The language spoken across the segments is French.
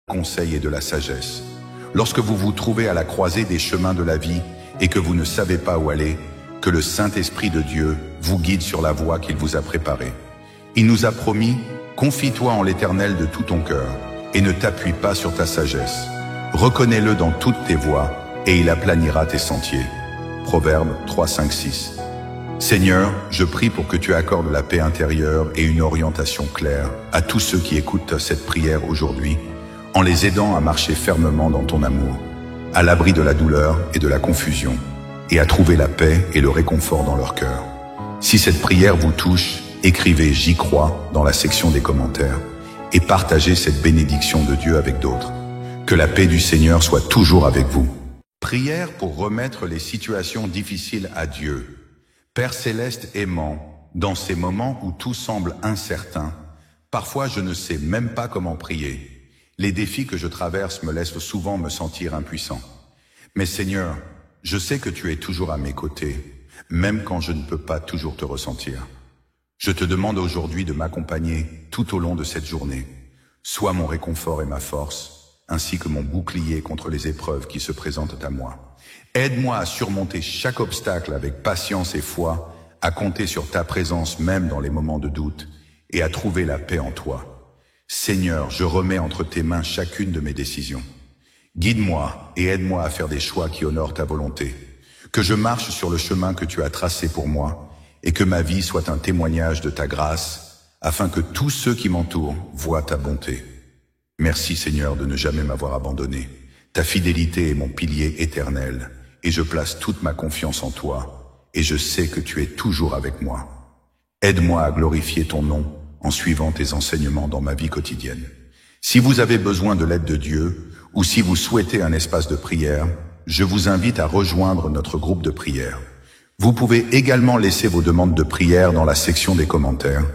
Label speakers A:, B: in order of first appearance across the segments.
A: conseil et de la sagesse. Lorsque vous vous trouvez à la croisée des chemins de la vie et que vous ne savez pas où aller, que le Saint-Esprit de Dieu vous guide sur la voie qu'il vous a préparée. Il nous a promis, confie-toi en l'Éternel de tout ton cœur et ne t'appuie pas sur ta sagesse. Reconnais-le dans toutes tes voies et il aplanira tes sentiers. Proverbe 3, 5, 6. Seigneur, je prie pour que tu accordes la paix intérieure et une orientation claire à tous ceux qui écoutent cette prière aujourd'hui, en les aidant à marcher fermement dans ton amour, à l'abri de la douleur et de la confusion, et à trouver la paix et le réconfort dans leur cœur. Si cette prière vous touche, écrivez « J'y crois » dans la section des commentaires et partagez cette bénédiction de Dieu avec d'autres. Que la paix du Seigneur soit toujours avec vous. Prière pour remettre les situations difficiles à Dieu. Père céleste aimant, dans ces moments où tout semble incertain, parfois je ne sais même pas comment prier. Les défis que je traverse me laissent souvent me sentir impuissant. Mais Seigneur, je sais que tu es toujours à mes côtés, même quand je ne peux pas toujours te ressentir. Je te demande aujourd'hui de m'accompagner tout au long de cette journée. Sois mon réconfort et ma force, ainsi que mon bouclier contre les épreuves qui se présentent à moi. Aide-moi à surmonter chaque obstacle avec patience et foi, à compter sur ta présence même dans les moments de doute, et à trouver la paix en toi. Seigneur, je remets entre tes mains chacune de mes décisions. Guide-moi et aide-moi à faire des choix qui honorent ta volonté. Que je marche sur le chemin que tu as tracé pour moi et que ma vie soit un témoignage de ta grâce afin que tous ceux qui m'entourent voient ta bonté. Merci Seigneur de ne jamais m'avoir abandonné. Ta fidélité est mon pilier éternel et je place toute ma confiance en toi et je sais que tu es toujours avec moi. Aide-moi à glorifier ton nom en suivant tes enseignements dans ma vie quotidienne. Si vous avez besoin de l'aide de Dieu, ou si vous souhaitez un espace de prière, je vous invite à rejoindre notre groupe de prière. Vous pouvez également laisser vos demandes de prière dans la section des commentaires,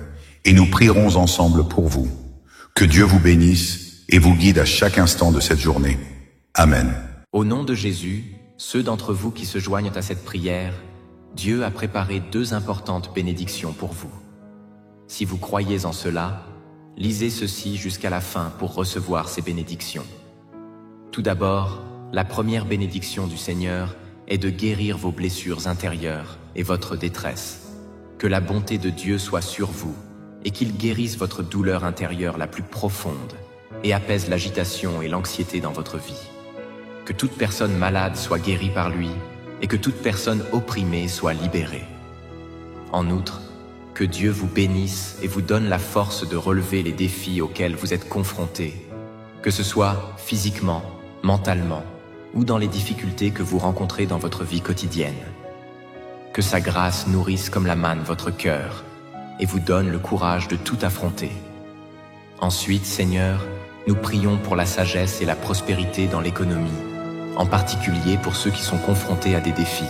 A: et nous prierons ensemble pour vous. Que Dieu vous bénisse et vous guide à chaque instant de cette journée. Amen.
B: Au nom de Jésus, ceux d'entre vous qui se joignent à cette prière, Dieu a préparé 2 importantes bénédictions pour vous. Si vous croyez en cela, lisez ceci jusqu'à la fin pour recevoir ces bénédictions. Tout d'abord, la première bénédiction du Seigneur est de guérir vos blessures intérieures et votre détresse. Que la bonté de Dieu soit sur vous et qu'il guérisse votre douleur intérieure la plus profonde et apaise l'agitation et l'anxiété dans votre vie. Que toute personne malade soit guérie par lui et que toute personne opprimée soit libérée. En outre, que Dieu vous bénisse et vous donne la force de relever les défis auxquels vous êtes confrontés, que ce soit physiquement, mentalement ou dans les difficultés que vous rencontrez dans votre vie quotidienne. Que sa grâce nourrisse comme la manne votre cœur et vous donne le courage de tout affronter. Ensuite, Seigneur, nous prions pour la sagesse et la prospérité dans l'économie, en particulier pour ceux qui sont confrontés à des défis.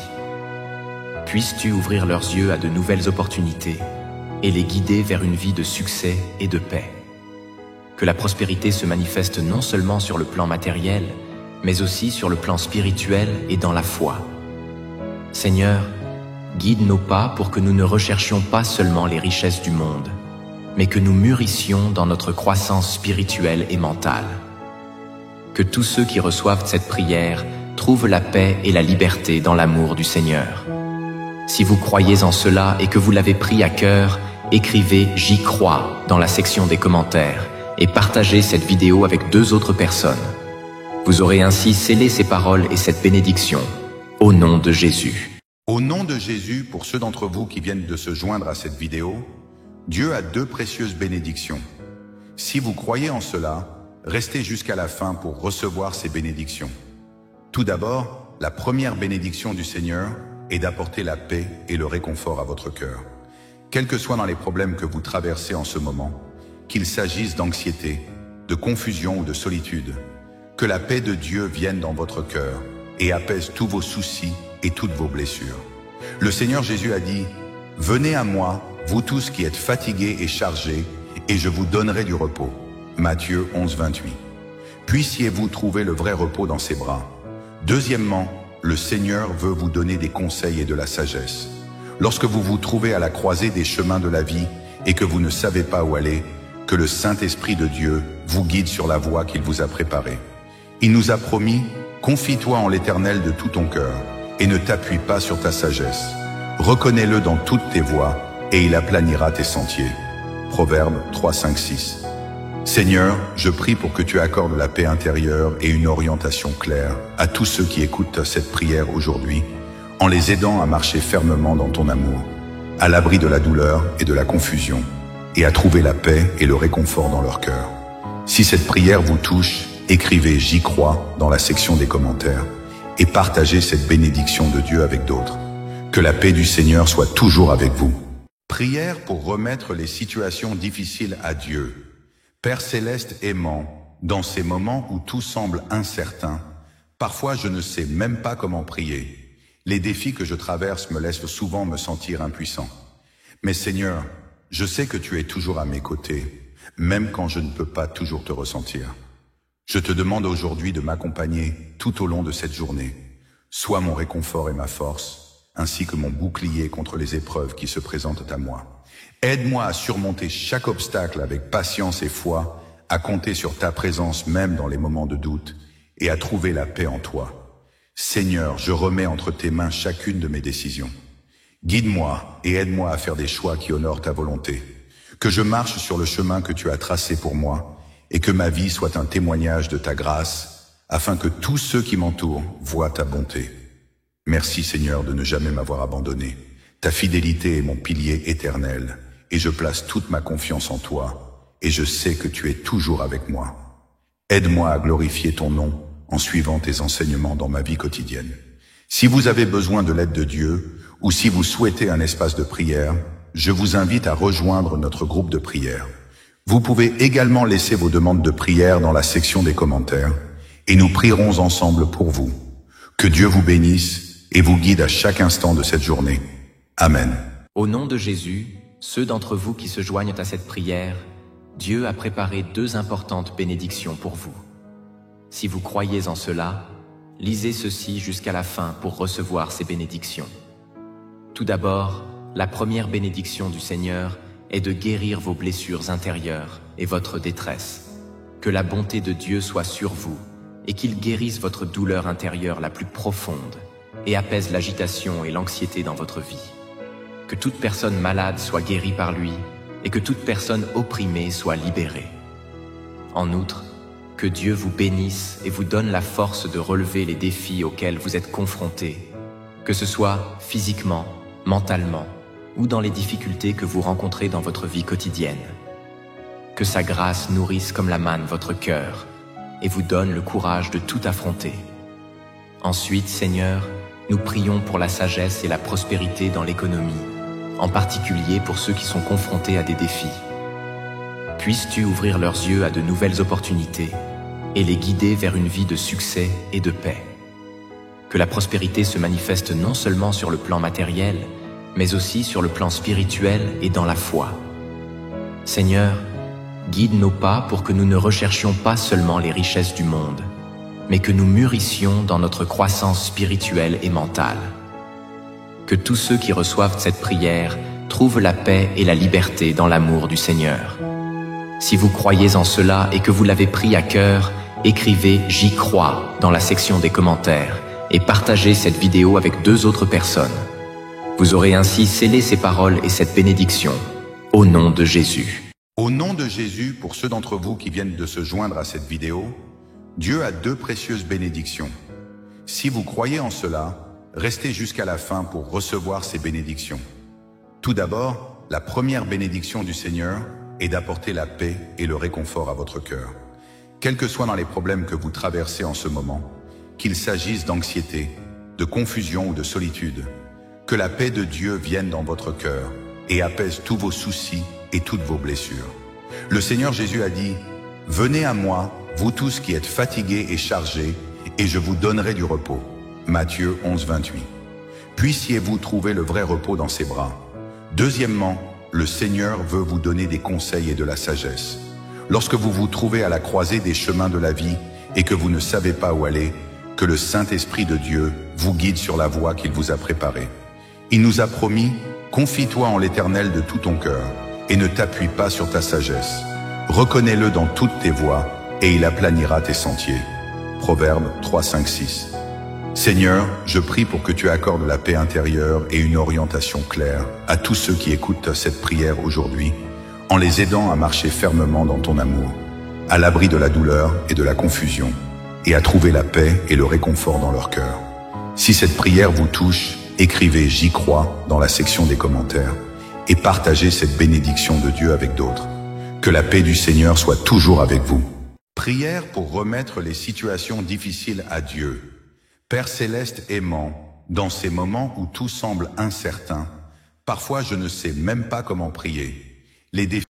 B: Puisses-tu ouvrir leurs yeux à de nouvelles opportunités et les guider vers une vie de succès et de paix. Que la prospérité se manifeste non seulement sur le plan matériel, mais aussi sur le plan spirituel et dans la foi. Seigneur, guide nos pas pour que nous ne recherchions pas seulement les richesses du monde, mais que nous mûrissions dans notre croissance spirituelle et mentale. Que tous ceux qui reçoivent cette prière trouvent la paix et la liberté dans l'amour du Seigneur. Si vous croyez en cela et que vous l'avez pris à cœur, écrivez « J'y crois » dans la section des commentaires et partagez cette vidéo avec 2 autres personnes. Vous aurez ainsi scellé ces paroles et cette bénédiction, au nom de Jésus.
A: Au nom de Jésus, pour ceux d'entre vous qui viennent de se joindre à cette vidéo, Dieu a 2 précieuses bénédictions. Si vous croyez en cela, restez jusqu'à la fin pour recevoir ces bénédictions. Tout d'abord, la première bénédiction du Seigneur est d'apporter la paix et le réconfort à votre cœur. Quels que soient dans les problèmes que vous traversez en ce moment, qu'il s'agisse d'anxiété, de confusion ou de solitude, que la paix de Dieu vienne dans votre cœur et apaise tous vos soucis et toutes vos blessures. Le Seigneur Jésus a dit « Venez à moi, vous tous qui êtes fatigués et chargés, et je vous donnerai du repos. » Matthieu 11, 28. Puissiez-vous trouver le vrai repos dans ses bras. Deuxièmement, le Seigneur veut vous donner des conseils et de la sagesse. Lorsque vous vous trouvez à la croisée des chemins de la vie et que vous ne savez pas où aller, que le Saint-Esprit de Dieu vous guide sur la voie qu'il vous a préparée. Il nous a promis, confie-toi en l'Éternel de tout ton cœur et ne t'appuie pas sur ta sagesse. Reconnais-le dans toutes tes voies et il aplanira tes sentiers. Proverbe 3, 5, 6. Seigneur, je prie pour que tu accordes la paix intérieure et une orientation claire à tous ceux qui écoutent cette prière aujourd'hui, en les aidant à marcher fermement dans ton amour, à l'abri de la douleur et de la confusion, et à trouver la paix et le réconfort dans leur cœur. Si cette prière vous touche, écrivez « J'y crois » dans la section des commentaires et partagez cette bénédiction de Dieu avec d'autres. Que la paix du Seigneur soit toujours avec vous. Prière pour remettre les situations difficiles à Dieu. Père céleste aimant, dans ces moments où tout semble incertain, parfois je ne sais même pas comment prier. Les défis que je traverse me laissent souvent me sentir impuissant. Mais Seigneur, je sais que tu es toujours à mes côtés, même quand je ne peux pas toujours te ressentir. Je te demande aujourd'hui de m'accompagner tout au long de cette journée. Sois mon réconfort et ma force, ainsi que mon bouclier contre les épreuves qui se présentent à moi. Aide-moi à surmonter chaque obstacle avec patience et foi, à compter sur ta présence même dans les moments de doute et à trouver la paix en toi. Seigneur, je remets entre tes mains chacune de mes décisions. Guide-moi et aide-moi à faire des choix qui honorent ta volonté. Que je marche sur le chemin que tu as tracé pour moi et que ma vie soit un témoignage de ta grâce, afin que tous ceux qui m'entourent voient ta bonté. Merci Seigneur de ne jamais m'avoir abandonné. Ta fidélité est mon pilier éternel, et je place toute ma confiance en toi, et je sais que tu es toujours avec moi. Aide-moi à glorifier ton nom en suivant tes enseignements dans ma vie quotidienne. Si vous avez besoin de l'aide de Dieu, ou si vous souhaitez un espace de prière, je vous invite à rejoindre notre groupe de prière. Vous pouvez également laisser vos demandes de prière dans la section des commentaires, et nous prierons ensemble pour vous. Que Dieu vous bénisse et vous guide à chaque instant de cette journée. Amen.
B: Au nom de Jésus, ceux d'entre vous qui se joignent à cette prière, Dieu a préparé 2 importantes bénédictions pour vous. Si vous croyez en cela, lisez ceci jusqu'à la fin pour recevoir ces bénédictions. Tout d'abord, la première bénédiction du Seigneur est de guérir vos blessures intérieures et votre détresse. Que la bonté de Dieu soit sur vous et qu'il guérisse votre douleur intérieure la plus profonde et apaise l'agitation et l'anxiété dans votre vie. Que toute personne malade soit guérie par lui et que toute personne opprimée soit libérée. En outre, que Dieu vous bénisse et vous donne la force de relever les défis auxquels vous êtes confrontés, que ce soit physiquement, mentalement ou dans les difficultés que vous rencontrez dans votre vie quotidienne. Que sa grâce nourrisse comme la manne votre cœur et vous donne le courage de tout affronter. Ensuite, Seigneur, nous prions pour la sagesse et la prospérité dans l'économie, en particulier pour ceux qui sont confrontés à des défis. Puisses-tu ouvrir leurs yeux à de nouvelles opportunités et les guider vers une vie de succès et de paix. Que la prospérité se manifeste non seulement sur le plan matériel, mais aussi sur le plan spirituel et dans la foi. Seigneur, guide nos pas pour que nous ne recherchions pas seulement les richesses du monde, mais que nous mûrissions dans notre croissance spirituelle et mentale. Que tous ceux qui reçoivent cette prière trouvent la paix et la liberté dans l'amour du Seigneur. Si vous croyez en cela et que vous l'avez pris à cœur, écrivez « J'y crois » dans la section des commentaires et partagez cette vidéo avec 2 autres personnes. Vous aurez ainsi scellé ces paroles et cette bénédiction, au nom de Jésus.
A: Au nom de Jésus, pour ceux d'entre vous qui viennent de se joindre à cette vidéo, Dieu a 2 précieuses bénédictions. Si vous croyez en cela, restez jusqu'à la fin pour recevoir ces bénédictions. Tout d'abord, la première bénédiction du Seigneur est d'apporter la paix et le réconfort à votre cœur. Quels que soient dans les problèmes que vous traversez en ce moment, qu'il s'agisse d'anxiété, de confusion ou de solitude, que la paix de Dieu vienne dans votre cœur et apaise tous vos soucis et toutes vos blessures. Le Seigneur Jésus a dit « Venez à moi, vous tous qui êtes fatigués et chargés, et je vous donnerai du repos. » Matthieu 11, 28. Puissiez-vous trouver le vrai repos dans ses bras. Deuxièmement, le Seigneur veut vous donner des conseils et de la sagesse. Lorsque vous vous trouvez à la croisée des chemins de la vie et que vous ne savez pas où aller, que le Saint-Esprit de Dieu vous guide sur la voie qu'il vous a préparée. Il nous a promis « Confie-toi en l'Éternel de tout ton cœur et ne t'appuie pas sur ta sagesse. Reconnais-le dans toutes tes voies, et il aplanira tes sentiers. Proverbe 3, 5, 6. Seigneur, je prie pour que tu accordes la paix intérieure et une orientation claire à tous ceux qui écoutent cette prière aujourd'hui, en les aidant à marcher fermement dans ton amour, à l'abri de la douleur et de la confusion, et à trouver la paix et le réconfort dans leur cœur. Si cette prière vous touche, écrivez « J'y crois » dans la section des commentaires et partagez cette bénédiction de Dieu avec d'autres. Que la paix du Seigneur soit toujours avec vous. Prière pour remettre les situations difficiles à Dieu. Père céleste aimant, dans ces moments où tout semble incertain, parfois je ne sais même pas comment prier. Les défis